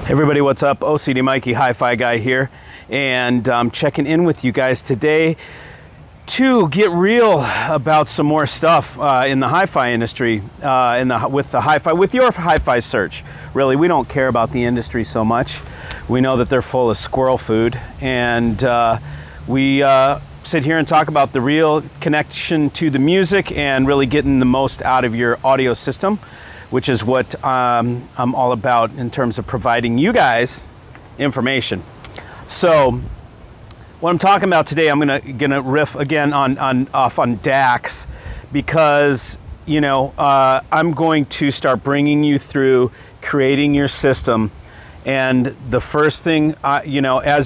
Everybody, what's up? OCD Mikey, Hi-Fi Guy here, and I'm checking in with you guys today to get real about some more stuff in the hi-fi industry, with your hi-fi search. Really, we don't care about the industry so much. We know that they're full of squirrel food, and we sit here and talk about the real connection to the music and really getting the most out of your audio system, which is what I'm all about in terms of providing you guys information. So what I'm talking about today, I'm gonna riff again on DACs, because I'm going to start bringing you through creating your system. And the first thing, as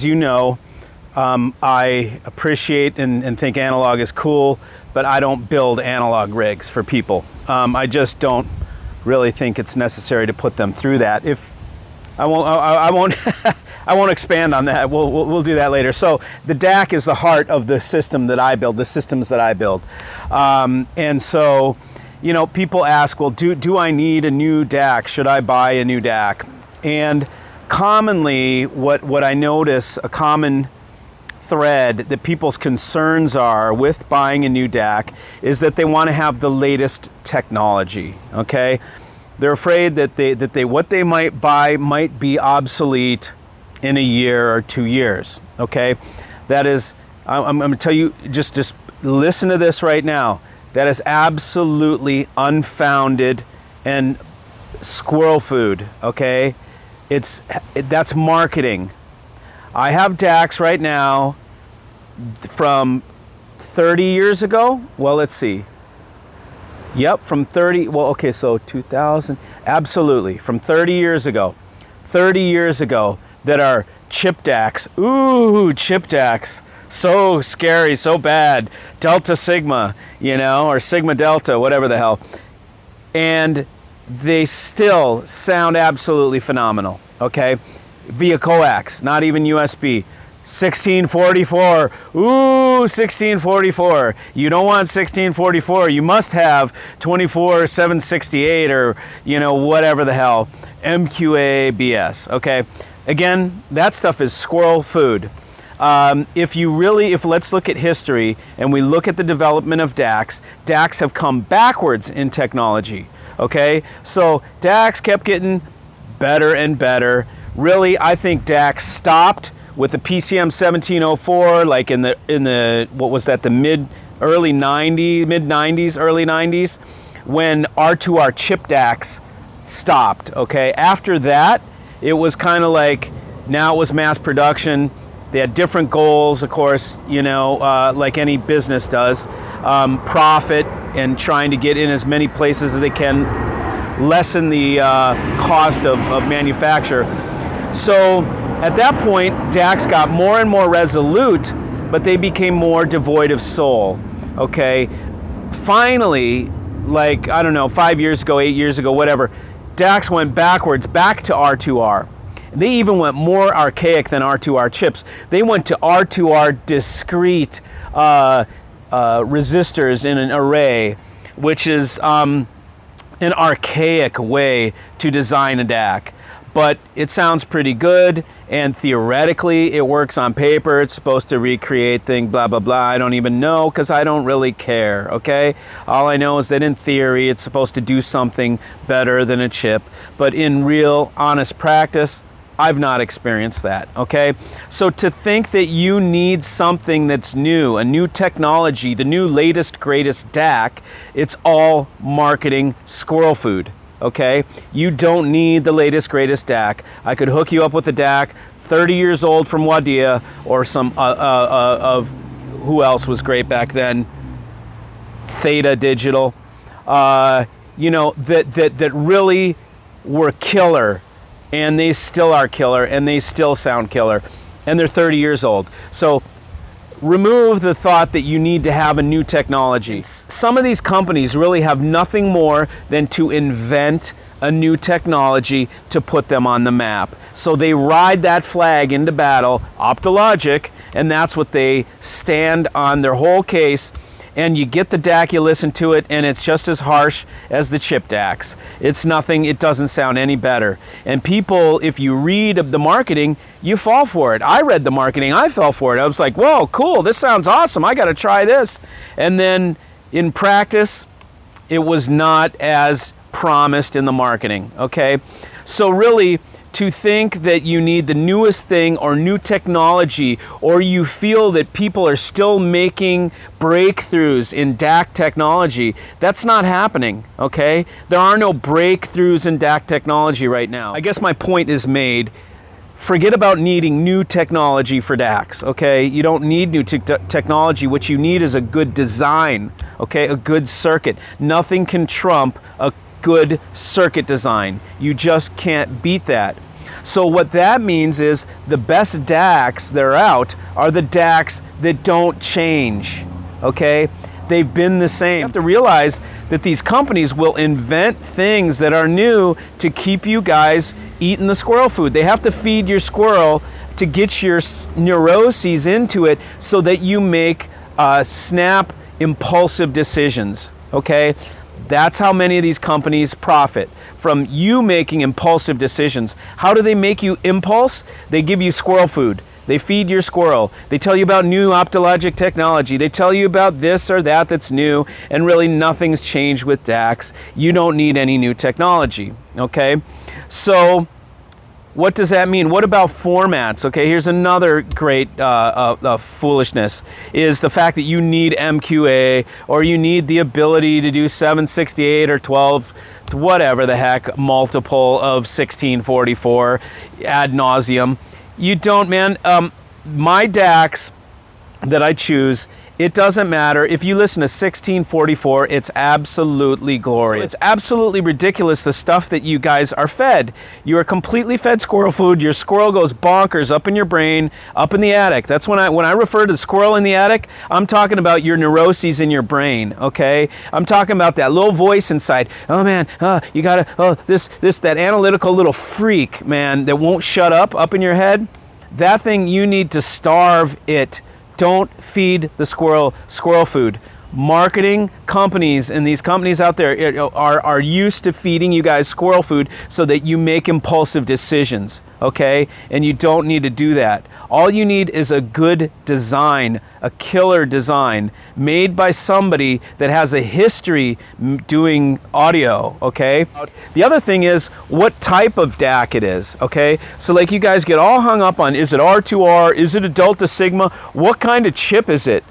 you know, I appreciate and think analog is cool, but I don't build analog rigs for people. I just don't really think it's necessary to put them through that. I won't expand on that. We'll do that later. So the DAC is the heart of the system that I build, the systems that I build. And so, people ask, well, do I need a new DAC? Should I buy a new DAC? And commonly, what I notice, a common thread that people's concerns are with buying a new DAC is that they want to have the latest technology. Okay, they're afraid that what they might buy might be obsolete in a year or 2 years. Okay, that is, I'm going to tell you, just listen to this right now. That is absolutely unfounded and squirrel food. Okay, that's marketing. I have DACs right now from 30 years ago. Well, let's see. Yep, from 30, well, okay, so 2000, absolutely, from 30 years ago. 30 years ago that are chip DACs. Ooh, chip DACs. So scary, so bad. Delta Sigma, or Sigma Delta, whatever the hell. And they still sound absolutely phenomenal, okay? Via coax, not even USB. 1644. Ooh, 1644. You don't want 1644. You must have 24768 or, whatever the hell. MQA BS, okay? Again, that stuff is squirrel food. If let's look at history and we look at the development of DACs, DACs have come backwards in technology, okay? So DACs kept getting better and better. Really, I think DACs stopped with the PCM 1704, like in the what was that, the mid 90s, early 90s, when R2R chip DACs stopped. Okay, after that, it was kind of like, now it was mass production. They had different goals, of course, like any business does, profit and trying to get in as many places as they can, lessen the cost of manufacture. So at that point, DACs got more and more resolute, but they became more devoid of soul, okay? Finally, 5 years ago, 8 years ago, whatever, DACs went backwards, back to R2R. They even went more archaic than R2R chips. They went to R2R discrete resistors in an array, which is an archaic way to design a DAC. But it sounds pretty good, and theoretically it works on paper. It's supposed to recreate things, blah, blah, blah. I don't even know, because I don't really care, okay? All I know is that in theory it's supposed to do something better than a chip, but in real, honest practice, I've not experienced that, okay? So to think that you need something that's new, a new technology, the new latest, greatest DAC, it's all marketing squirrel food. Okay, you don't need the latest, greatest DAC. I could hook you up with a DAC 30 years old from Wadia, or some of who else was great back then, Theta Digital, that really were killer, and they still are killer, and they still sound killer, and they're 30 years old. So remove the thought that you need to have a new technology. Some of these companies really have nothing more than to invent a new technology to put them on the map. So they ride that flag into battle, Optologic, and that's what they stand on, their whole case. and you get the DAC, you listen to it, and it's just as harsh as the chip DACs. It's nothing, it doesn't sound any better. And people, if you read the marketing, you fall for it. I read the marketing, I fell for it. I was like, whoa, cool, this sounds awesome, I gotta try this. And then in practice, it was not as promised in the marketing, okay? So really, to think that you need the newest thing or new technology, or you feel that people are still making breakthroughs in DAC technology, that's not happening, okay? There are no breakthroughs in DAC technology right now. I guess my point is made. Forget about needing new technology for DACs, okay? You don't need new technology. What you need is a good design, okay? A good circuit. Nothing can trump a good circuit design. You just can't beat that. So what that means is the best DACs that are out are the DACs that don't change, okay? They've been the same. You have to realize that these companies will invent things that are new to keep you guys eating the squirrel food. They have to feed your squirrel to get your neuroses into it so that you make snap, impulsive decisions, okay? That's how many of these companies profit, from you making impulsive decisions. How do they make you impulse? They give you squirrel food. They feed your squirrel. They tell you about new optologic technology. They tell you about this or that that's new, and really nothing's changed with DACs. You don't need any new technology, okay? So what does that mean? What about formats? Okay, here's another great foolishness, is the fact that you need MQA, or you need the ability to do 768 or 12, whatever the heck, multiple of 1644 ad nauseum. You don't, man. My DACs that I choose, it doesn't matter. If you listen to 1644, it's absolutely glorious. So it's absolutely ridiculous, the stuff that you guys are fed. You are completely fed squirrel food. Your squirrel goes bonkers up in your brain, up in the attic. That's when I refer to the squirrel in the attic, I'm talking about your neuroses in your brain, okay? I'm talking about that little voice inside. Oh man, you gotta, that analytical little freak, man, that won't shut up in your head. That thing, you need to starve it. Don't feed the squirrel food. Marketing companies and these companies out there are used to feeding you guys squirrel food so that you make impulsive decisions, okay? And you don't need to do that. All you need is a good design, a killer design made by somebody that has a history doing audio, okay? The other thing is what type of DAC it is, okay? So like you guys get all hung up on, is it R2R? Is it a Delta Sigma? What kind of chip is it?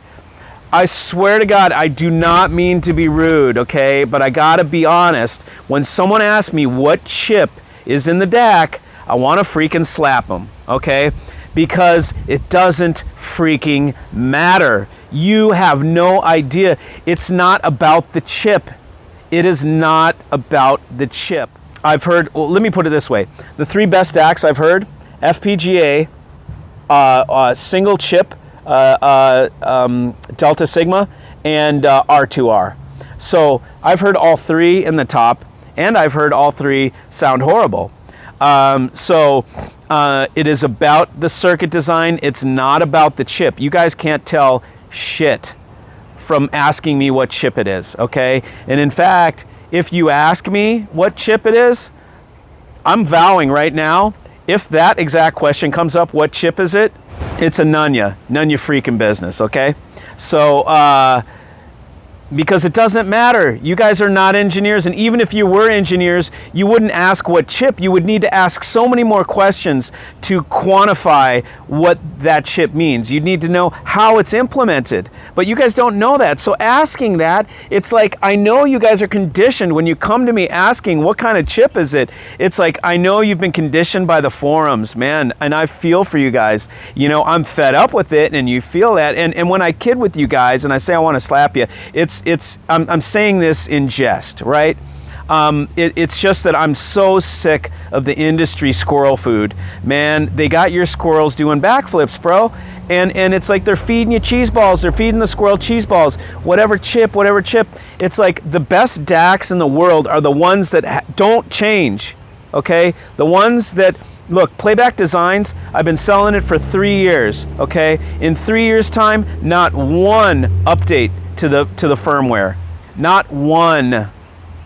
I swear to God, I do not mean to be rude, okay? But I gotta be honest. When someone asks me what chip is in the DAC, I wanna freaking slap them, okay? Because it doesn't freaking matter. You have no idea. It's not about the chip. It is not about the chip. I've heard, well, let me put it this way. The three best DACs I've heard, FPGA, single chip, Delta Sigma, and R2R. So I've heard all three in the top, and I've heard all three sound horrible. It is about the circuit design. It's not about the chip. You guys can't tell shit from asking me what chip it is, okay? And in fact, if you ask me what chip it is, I'm vowing right now, if that exact question comes up, what chip is it? It's a none ya freaking business, okay? So, because it doesn't matter. You guys are not engineers, and even if you were engineers, you wouldn't ask what chip. You would need to ask so many more questions to quantify what that chip means. You'd need to know how it's implemented, but you guys don't know that. So asking that, it's like, I know you guys are conditioned when you come to me asking what kind of chip is it. It's like, I know you've been conditioned by the forums, man, and I feel for you guys. You know, I'm fed up with it, and you feel that. And when I kid with you guys and I say I want to slap you, I'm saying this in jest, right? It's just that I'm so sick of the industry squirrel food. Man, they got your squirrels doing backflips, bro. And it's like they're feeding you cheese balls. They're feeding the squirrel cheese balls. Whatever chip. It's like the best DACs in the world are the ones that don't change, okay? The ones that, look, Playback Designs, I've been selling it for 3 years, okay? In 3 years' time, not one update to the firmware. Not one.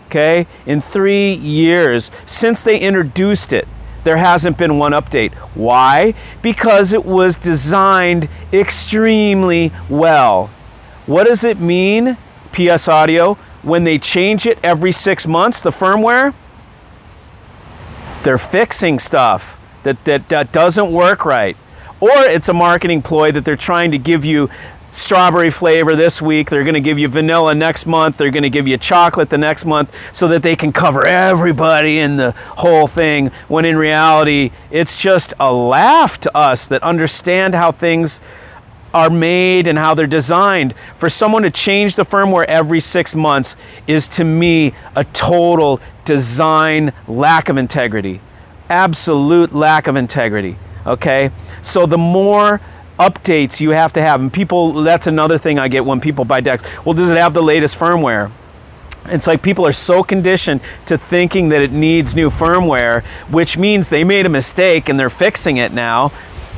Okay? In 3 years since they introduced it, there hasn't been one update. Why? Because it was designed extremely well. What does it mean, PS Audio, when they change it every 6 months, the firmware? They're fixing stuff that doesn't work right. Or it's a marketing ploy that they're trying to give you strawberry flavor this week, they're going to give you vanilla next month, they're going to give you chocolate the next month, so that they can cover everybody in the whole thing, when in reality it's just a laugh to us that understand how things are made and how they're designed. For someone to change the firmware every 6 months is, to me, a total design lack of integrity. Absolute lack of integrity. Okay? So the more updates you have to have, and people, that's another thing I get when people buy decks. Well, does it have the latest firmware? It's like people are so conditioned to thinking that it needs new firmware, which means they made a mistake and they're fixing it now.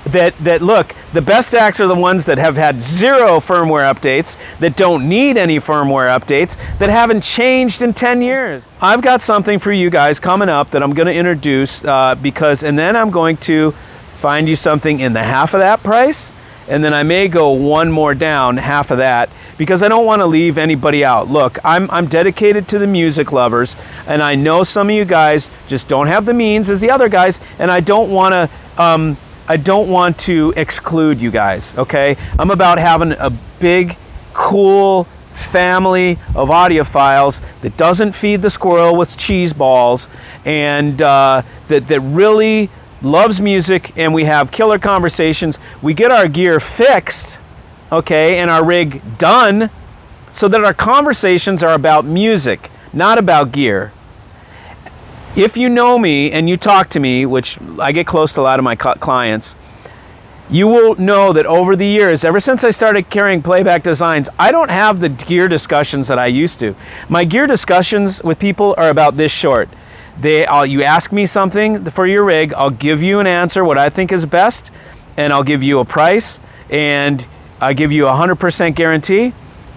That look, the best decks are the ones that have had 0 firmware updates, that don't need any firmware updates, that haven't changed in 10 years. I've got something for you guys coming up that I'm going to introduce and then I'm going to find you something in the half of that price, and then I may go one more down, half of that, because I don't want to leave anybody out. Look, I'm dedicated to the music lovers, and I know some of you guys just don't have the means as the other guys, and I don't want to exclude you guys, okay? I'm about having a big, cool family of audiophiles that doesn't feed the squirrel with cheese balls, and that really loves music, and we have killer conversations. We get our gear fixed, okay, and our rig done, so that our conversations are about music, not about gear. If you know me and you talk to me, which I get close to a lot of my clients, you will know that over the years, ever since I started carrying Playback Designs, I don't have the gear discussions that I used to. My gear discussions with people are about this short. You ask me something for your rig, I'll give you an answer, what I think is best, and I'll give you a price, and I give you a 100% guarantee.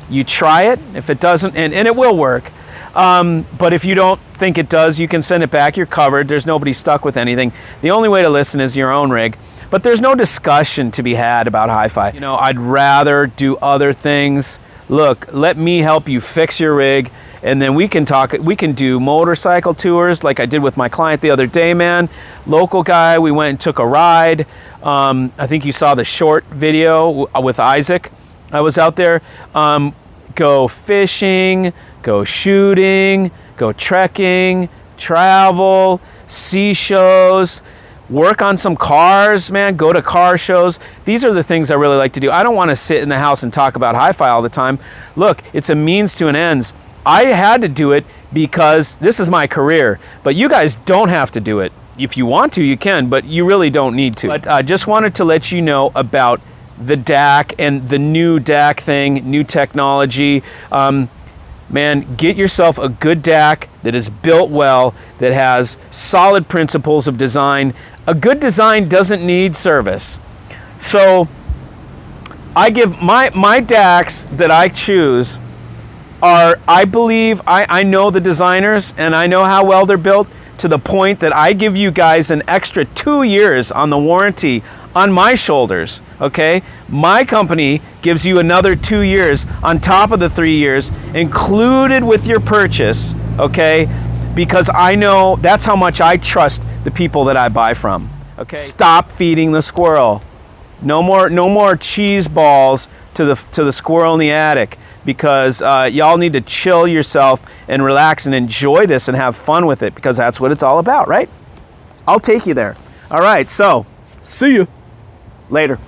You try it. If it doesn't, and it will work. But if you don't think it does, you can send it back. You're covered. There's nobody stuck with anything. The only way to listen is your own rig. But there's no discussion to be had about hi-fi. You know, I'd rather do other things. Look, let me help you fix your rig, and then we can talk. We can do motorcycle tours like I did with my client the other day, man. Local guy, we went and took a ride. I think you saw the short video with Isaac. I was out there. Go fishing, go shooting, go trekking, travel, see shows, work on some cars, man, go to car shows. These are the things I really like to do. I don't want to sit in the house and talk about hi-fi all the time. Look, it's a means to an ends. I had to do it because this is my career, but you guys don't have to do it. If you want to, you can, but you really don't need to. But I just wanted to let you know about the DAC and the new DAC thing, new technology. Man, get yourself a good DAC that is built well, that has solid principles of design. A good design doesn't need service. So I give my DACs that I choose are, I believe, I know the designers and I know how well they're built, to the point that I give you guys an extra 2 years on the warranty on my shoulders, okay? My company gives you another 2 years on top of the 3 years included with your purchase, okay? Because I know that's how much I trust the people that I buy from, okay? Stop feeding the squirrel. No more cheese balls to the squirrel in the attic, because y'all need to chill yourself and relax and enjoy this and have fun with it, because that's what it's all about, right? I'll take you there. All right, so see you later.